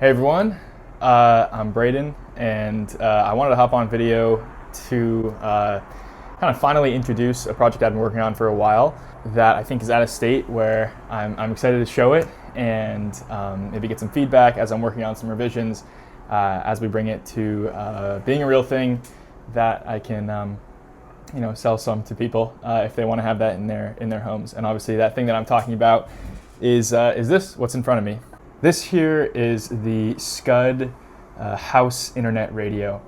Hey everyone, I'm Braden, and I wanted to hop on video to kind of finally introduce a project I've been working on for a while that I think is at a state where I'm excited to show it and maybe get some feedback as I'm working on some revisions as we bring it to being a real thing that I can sell some to people if they want to have that in their homes. And obviously that thing that I'm talking about is this, what's in front of me. This here is the Scud house internet radio.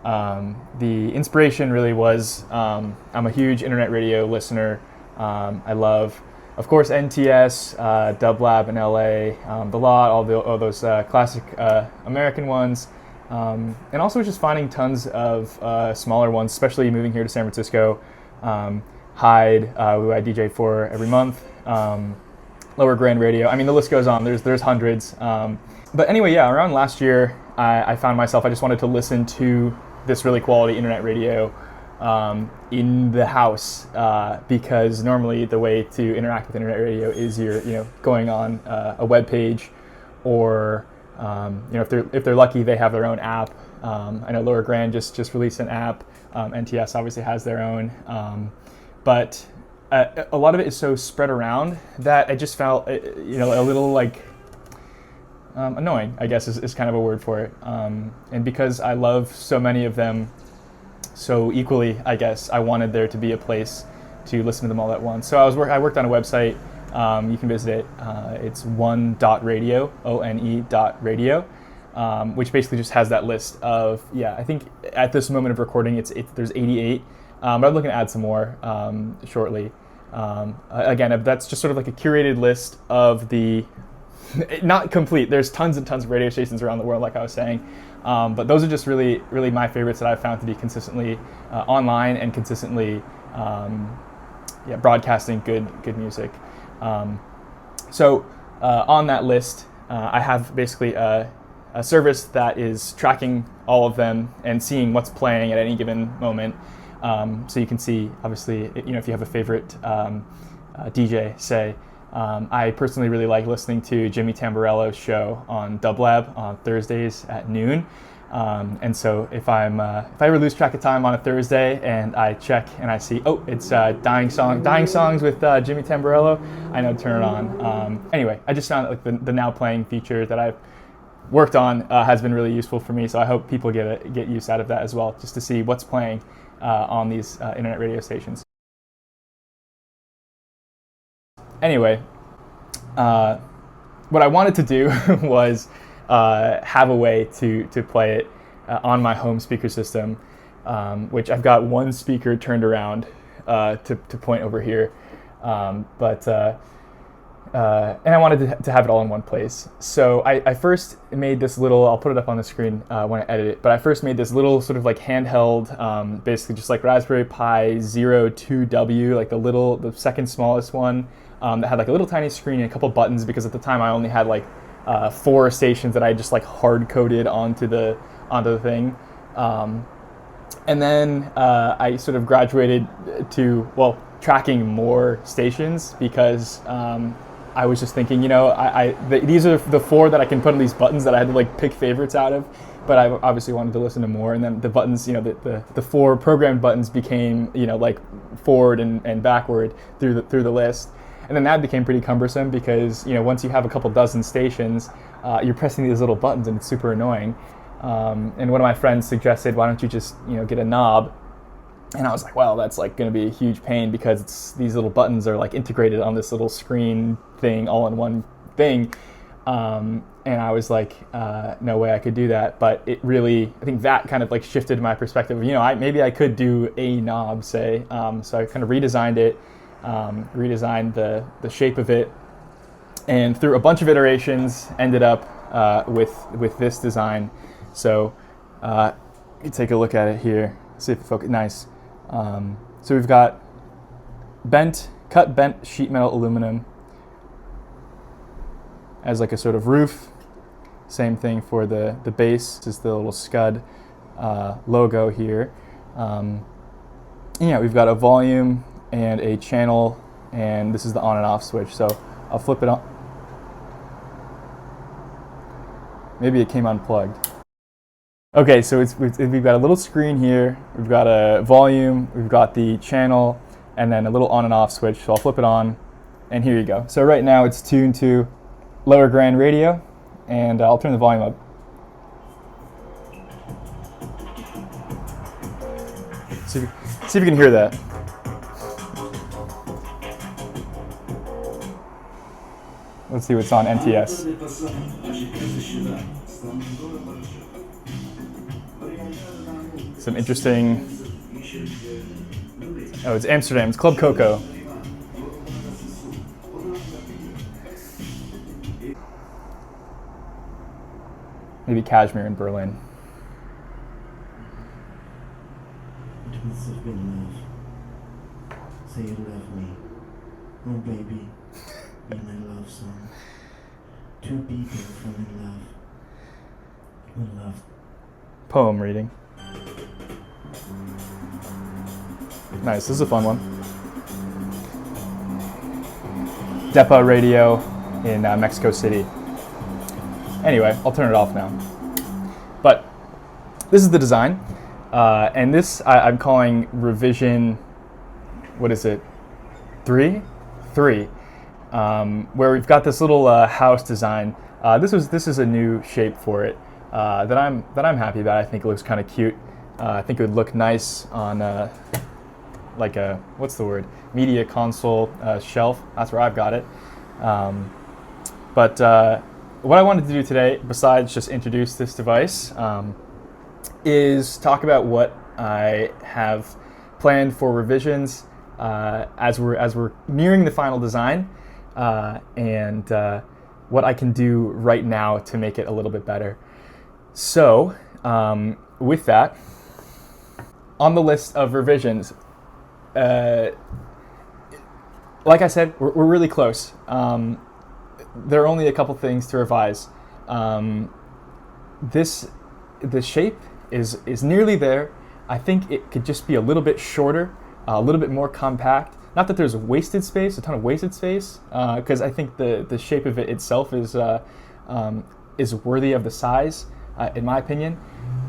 The inspiration really was I'm a huge internet radio listener. I love, of course, NTS, Dublab in LA, The Lot, all those classic American ones, and also just finding tons of smaller ones, especially moving here to San Francisco. Hyde, who I DJ for every month. Lower Grand Radio. I mean, the list goes on. There's hundreds. But anyway, yeah, around last year, I found myself, I just wanted to listen to this really quality internet radio in the house because normally the way to interact with internet radio is you're going on a web page, or if they're lucky, they have their own app. I know Lower Grand just released an app. NTS obviously has their own, but a lot of it is so spread around that I just felt, a little like annoying, I guess is kind of a word for it. And because I love so many of them so equally, I guess, I wanted there to be a place to listen to them all at once. So I worked on a website. You can visit it. It's one.radio, ONE.radio, which basically just has that list of, I think at this moment of recording, there's 88. But I'm looking to add some more shortly. Again, that's just sort of like a curated list of the, not complete, there's tons and tons of radio stations around the world, like I was saying. But those are just really, really my favorites that I've found to be consistently online and consistently broadcasting good music. So on that list, I have basically a service that is tracking all of them and seeing what's playing at any given moment. So you can see, obviously, if you have a favorite DJ, say, I personally really like listening to Jimmy Tamborello's show on Dublab on Thursdays at noon. And so if I ever lose track of time on a Thursday and I check and I see, it's Dying Songs with Jimmy Tamborello, I know to turn it on. Anyway, I just found that the now playing feature that I've worked on has been really useful for me. So I hope people get use out of that as well, just to see what's playing on these internet radio stations. Anyway, what I wanted to do was have a way to play it on my home speaker system, which I've got one speaker turned around to point over here, and I wanted to have it all in one place. So I first made this little, I'll put it up on the screen when I edit it, but I first made this little sort of like handheld, basically just like Raspberry Pi 02W, like the second smallest one, that had like a little tiny screen and a couple buttons, because at the time I only had like 4 stations that I just like hard coded onto the thing. And then I sort of graduated to, tracking more stations, because I was just thinking, these are the 4 that I can put on these buttons that I had to like pick favorites out of, but I obviously wanted to listen to more. And then the buttons, the 4 programmed buttons became, like forward and backward through the list. And then that became pretty cumbersome because, once you have a couple dozen stations, you're pressing these little buttons and it's super annoying. And one of my friends suggested, why don't you just, get a knob? And I was like, well, that's like going to be a huge pain because these little buttons are like integrated on this little screen thing, all in one thing. And I was like, no way I could do that. But it really, I think that kind of like shifted my perspective. Maybe I could do a knob, say. So I kind of redesigned it, redesigned the shape of it, and through a bunch of iterations, ended up with this design. So you take a look at it here. See if it focuses. Nice. So we've got cut bent sheet metal aluminum as like a sort of roof. Same thing for the base. This is the little Scud logo here. We've got a volume and a channel, and this is the on and off switch. So I'll flip it on. Maybe it came unplugged. Okay, so we've got a little screen here. We've got a volume. We've got the channel, and then a little on and off switch. So I'll flip it on, and here you go. So right now it's tuned to lower grand radio, and I'll turn the volume up. See if you can hear that. Let's see what's on NTS. Some interesting. Oh, it's Amsterdam. It's Club Coco. Maybe Cashmere in Berlin. It must have been love. Say you love me. Oh baby, be my love song. Two people fall in love. When love. Poem reading. Nice, this is a fun one. Depa Radio in Mexico City. Anyway, I'll turn it off now. But this is the design. And this I'm calling revision, what is it, 3? 3. Where we've got this little house design. This is a new shape for it that I'm happy about. I think it looks kind of cute. I think it would look nice on like a, what's the word, media console shelf. That's where I've got it. But what I wanted to do today, besides just introduce this device, is talk about what I have planned for revisions as we're nearing the final design, and what I can do right now to make it a little bit better. So, with that, on the list of revisions, like I said, we're really close. There are only a couple things to revise. The shape is nearly there. I think it could just be a little bit shorter, a little bit more compact. Not that there's wasted space, a ton of wasted space, because I think the shape of it itself is worthy of the size, in my opinion.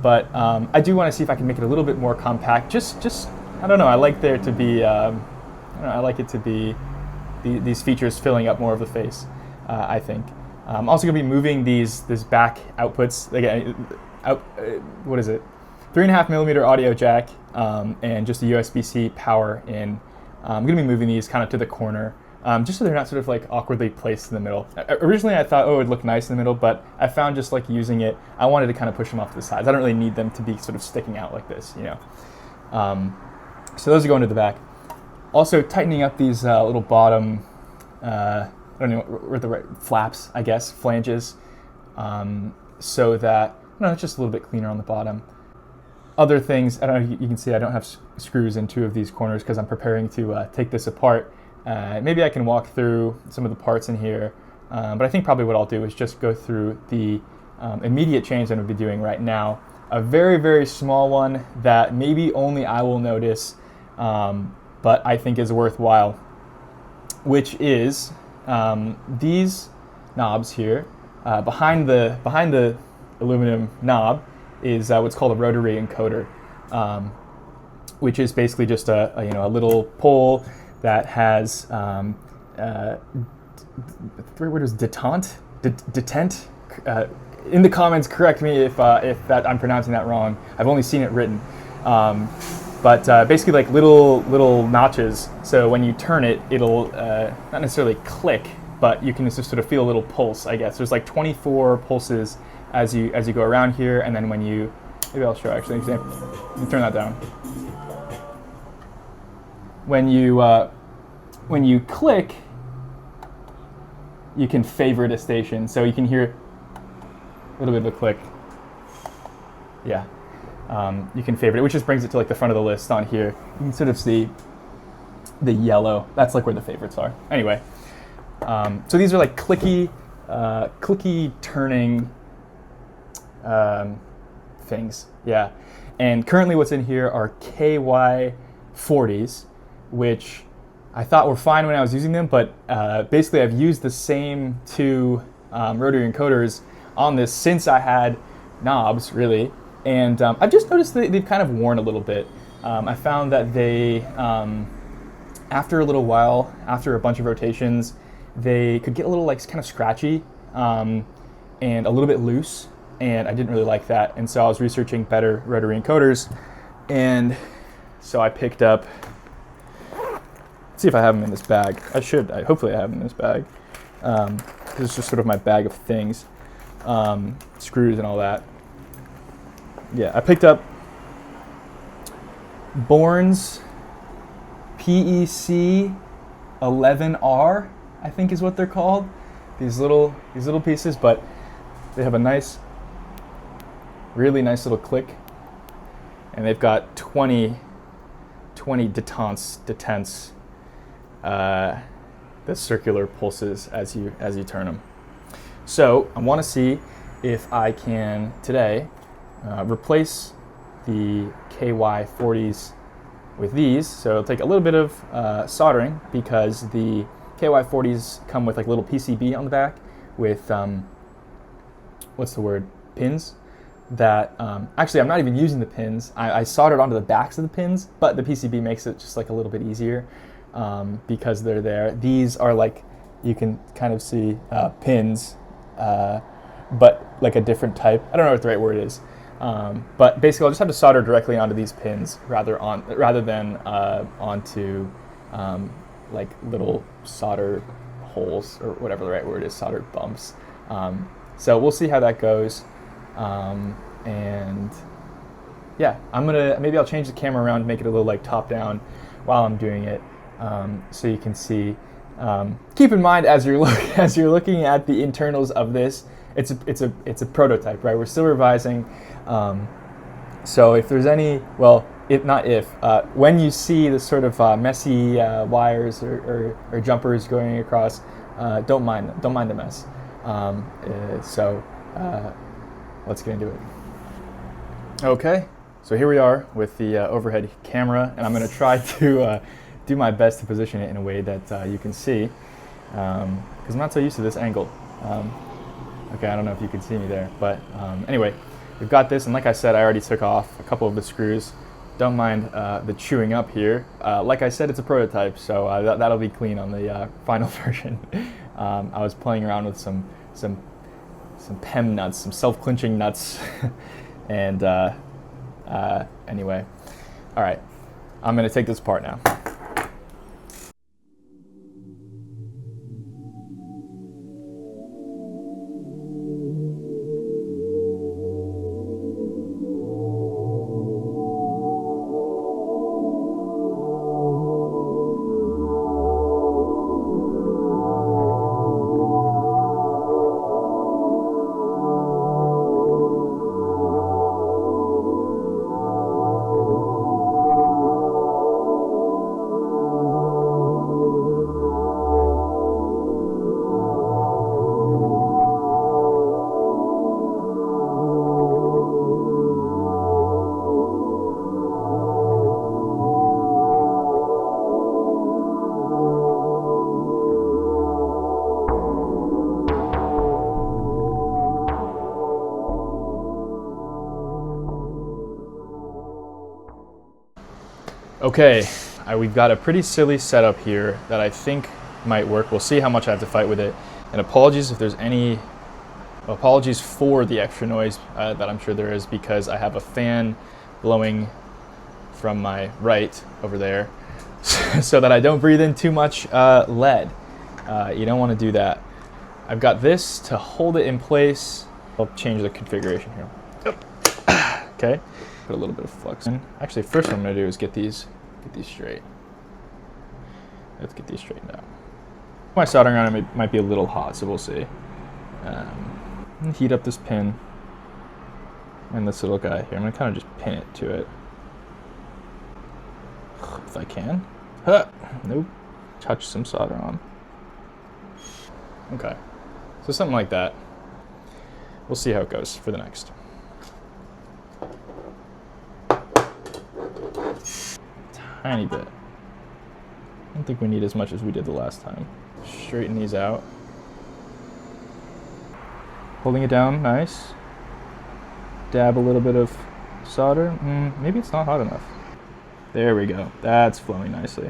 But I do want to see if I can make it a little bit more compact. Just I don't know. I like there to be. I like it to be these features filling up more of the face. I think. I'm also going to be moving these back outputs. Again, what is it? 3.5mm audio jack and just a USB-C power in. I'm going to be moving these kind of to the corner, just so they're not sort of like awkwardly placed in the middle. Originally, I thought, oh, it would look nice in the middle, but I found just like using it, I wanted to kind of push them off to the sides. I don't really need them to be sort of sticking out like this, you know. So those are going to the back. Also, tightening up these little bottom. I don't know what the right flaps, I guess, flanges, so that it's just a little bit cleaner on the bottom. Other things, I don't know, you can see I don't have screws in 2 of these corners because I'm preparing to take this apart. Maybe I can walk through some of the parts in here, but I think probably what I'll do is just go through the immediate change that I'm going to be doing right now. A very, very small one that maybe only I will notice, but I think is worthwhile, which is these knobs here. Behind the aluminum knob is what's called a rotary encoder, which is basically just a little pole that has three words, detent. In the comments, correct me if that I'm pronouncing that wrong. I've only seen it written, but basically like little notches. So when you turn it, it'll not necessarily click, but you can just sort of feel a little pulse. I guess there's like 24 pulses as you go around here, and then when you, maybe I'll show actually. You turn that down. When you click, you can favorite a station, so you can hear a little bit of a click. Yeah, you can favorite it, which just brings it to like the front of the list on here. You can sort of see the yellow. That's like where the favorites are. Anyway, so these are like clicky turning things. Yeah, and currently what's in here are KY40s, which I thought were fine when I was using them, but basically I've used the same 2 rotary encoders on this since I had knobs, really. And I've just noticed that they've kind of worn a little bit. I found that they, after a little while, after a bunch of rotations, they could get a little like kind of scratchy and a little bit loose, and I didn't really like that. And so I was researching better rotary encoders, and so I picked up, let's see if I have them in this bag. I should, hopefully I have them in this bag. This is just sort of my bag of things, screws and all that. Yeah, I picked up Bourne's PEC 11R, I think is what they're called. These little pieces, but they have a nice, really nice little click, and they've got 20 detents, the circular pulses as you turn them. So I want to see if I can today replace the KY40s with these. So it'll take a little bit of soldering, because the KY40s come with like a little PCB on the back with pins that actually I'm not even using the pins. I soldered onto the backs of the pins, but the PCB makes it just like a little bit easier because they're there. These are like, you can kind of see pins, but like a different type. I don't know what the right word is. But basically I'll just have to solder directly onto these pins rather than onto like little solder holes, or whatever the right word is, solder bumps. So we'll see how that goes. And yeah, maybe I'll change the camera around, make it a little like top down while I'm doing it, so you can see. Keep in mind as you're looking at the internals of this, it's a prototype, right? We're still revising. So if there's any, when you see the sort of messy wires or jumpers going across, don't mind the mess. Let's get into it. Okay, so here we are with the overhead camera, and I'm going to try to do my best to position it in a way that you can see, because I'm not so used to this angle. Okay, I don't know if you can see me there, but anyway, we've got this, and like I said, I already took off a couple of the screws. Don't mind the chewing up here. Like I said, it's a prototype, so that'll be clean on the final version. I was playing around with some PEM nuts, some self-clinching nuts, and anyway, all right, I'm gonna take this apart now. Okay, we've got a pretty silly setup here that I think might work. We'll see how much I have to fight with it. And apologies if there's any, apologies for the extra noise that I'm sure there is, because I have a fan blowing from my right over there so that I don't breathe in too much lead. You don't want to do that. I've got this to hold it in place. I'll change the configuration here. Okay, put a little bit of flux in. Actually, first what I'm going to do is get these straight. Let's get these straightened out. My soldering iron might be a little hot, so we'll see. Heat up this pin and this little guy here. I'm going to kind of just pin it to it. If I can. Nope. Touch some solder on. Okay. So something like that. We'll see how it goes for the next. Tiny bit. I don't think we need as much as we did the last time. Straighten these out. Holding it down, nice. Dab a little bit of solder. Maybe it's not hot enough. There we go. That's flowing nicely.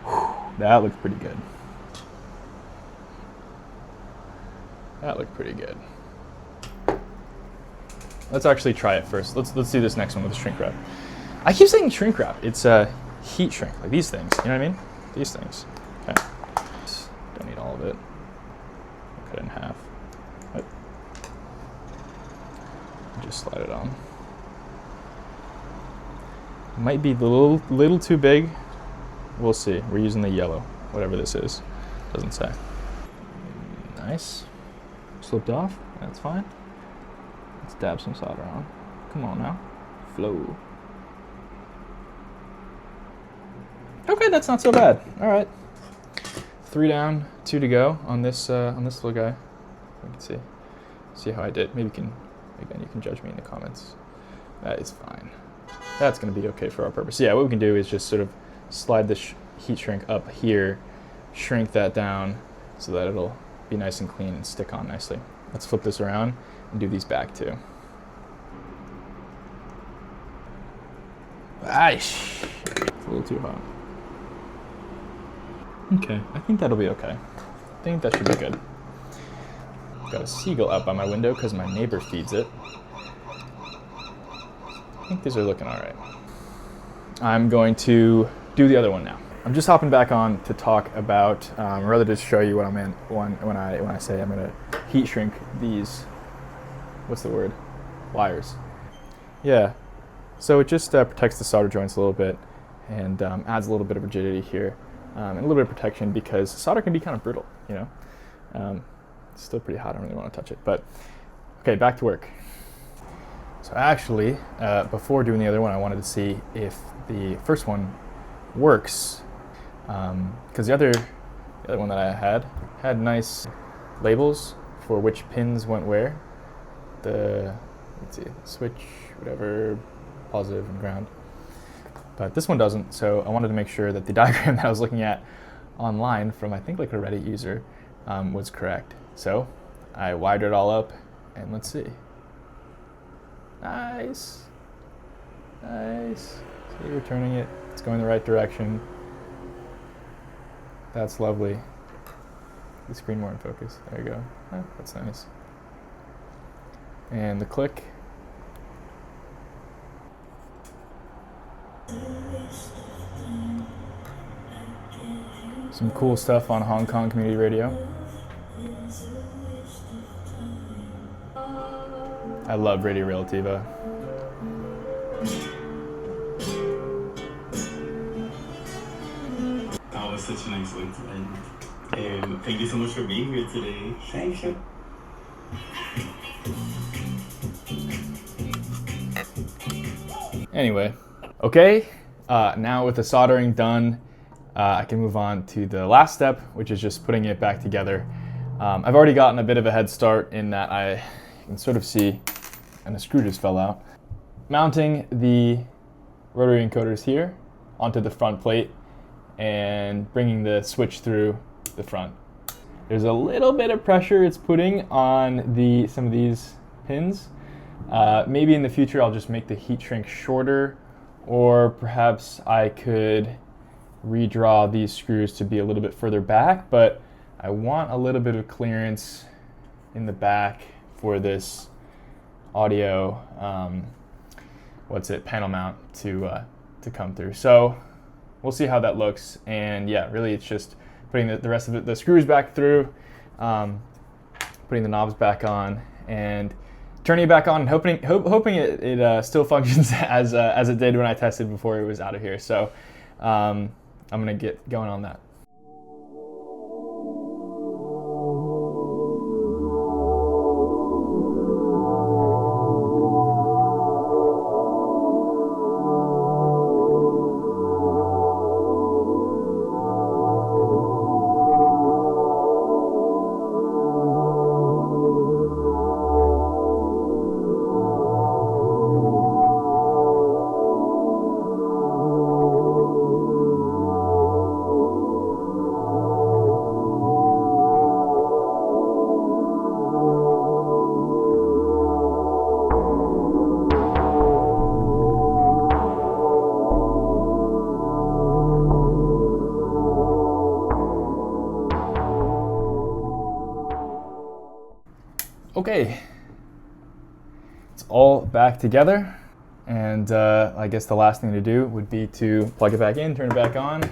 Whew, that looks pretty good. That looked pretty good. Let's actually try it first. Let's do this next one with shrink wrap. I keep saying shrink wrap. It's a heat shrink, like these things. You know what I mean? These things. Okay. Don't need all of it. I'll cut it in half. What? Just slide it on. Might be a little too big. We'll see. We're using the yellow, whatever this is. Doesn't say. Nice. Slipped off. That's fine. Let's dab some solder on. Come on now. Flow. Okay, that's not so bad. All right. 3 down, 2 to go on this little guy. You can see how I did. Maybe you can judge me in the comments. That is fine. That's going to be okay for our purpose. Yeah, what we can do is just sort of slide the heat shrink up here, shrink that down so that it'll be nice and clean and stick on nicely. Let's flip this around and do these back too. Aish. It's a little too hot. Okay, I think that'll be okay. I think that should be good. Got a seagull out by my window because my neighbor feeds it. I think these are looking all right. I'm going to do the other one now. I'm just hopping back on to talk about, or rather just show you what I meant when I say I'm going to heat shrink these, what's the word? Wires. Yeah, so it just protects the solder joints a little bit and adds a little bit of rigidity here and a little bit of protection because solder can be kind of brittle, you know. It's still pretty hot, I don't really want to touch it, but okay, back to work. So actually, before doing the other one, I wanted to see if the first one works, because the other one that I had nice labels for which pins went where. Let's see, switch, whatever, positive and ground. But this one doesn't, so I wanted to make sure that the diagram that I was looking at online from, I think, like a Reddit user was correct. So I wired it all up, and let's see. Nice. Nice. See, we're turning it. It's going the right direction. That's lovely. The screen more in focus. There you go. Oh, that's nice. And the click. Some cool stuff on Hong Kong Community Radio. I love Radio Relativa. That was such a nice way to end. And thank you so much for being here today. Thank you. Anyway, okay, now with the soldering done, I can move on to the last step, which is just putting it back together. I've already gotten a bit of a head start in that I can sort of see, and the screw just fell out, mounting the rotary encoders here onto the front plate and bringing the switch through the front. There's a little bit of pressure it's putting on some of these pins. Maybe in the future I'll just make the heat shrink shorter, or perhaps I could redraw these screws to be a little bit further back, but I want a little bit of clearance in the back for this audio, panel mount to come through. So we'll see how that looks, and yeah, really it's just putting the rest of the screws back through, putting the knobs back on, and turning it back on, and hoping it still functions as it did when I tested before it was out of here. So I'm gonna get going on that. Okay, it's all back together, and I guess the last thing to do would be to plug it back in, turn it back on,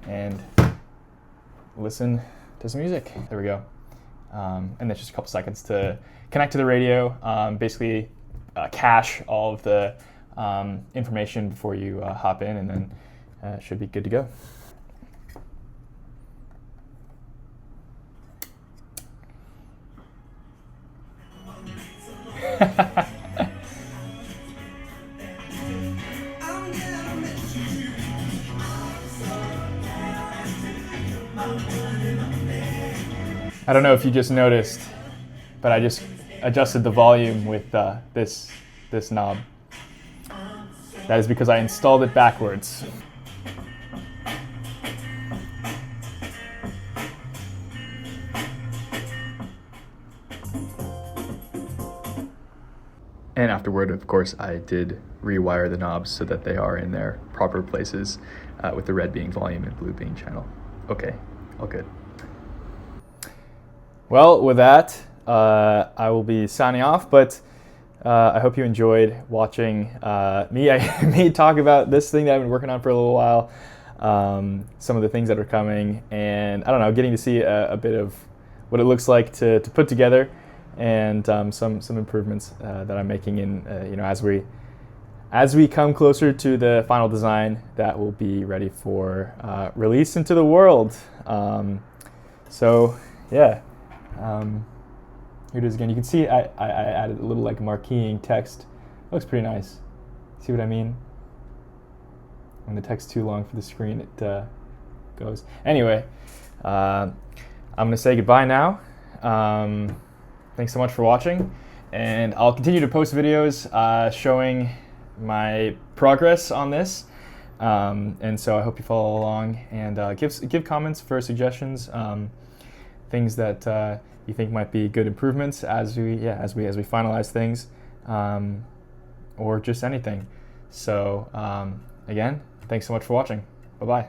and listen to some music. There we go. And that's just a couple seconds to connect to the radio, basically cache all of the information before you hop in, and then it should be good to go. I don't know if you just noticed, but I just adjusted the volume with this knob. That is because I installed it backwards. And afterward, of course, I did rewire the knobs so that they are in their proper places, with the red being volume and blue being channel. Okay, all good. Well, with that, I will be signing off, but I hope you enjoyed watching me talk about this thing that I've been working on for a little while, some of the things that are coming, and I don't know, getting to see a bit of what it looks like to put together, and some improvements that I'm making in as we come closer to the final design that will be ready for release into the world. So yeah. Here it is again. You can see I added a little like marqueing text. Looks pretty nice. See what I mean? When the text's too long for the screen, it goes. Anyway, I'm gonna say goodbye now. Thanks so much for watching, and I'll continue to post videos showing my progress on this. And so I hope you follow along, and give comments for suggestions. Things that you think might be good improvements as we finalize things, or just anything. So again, thanks so much for watching. Bye bye.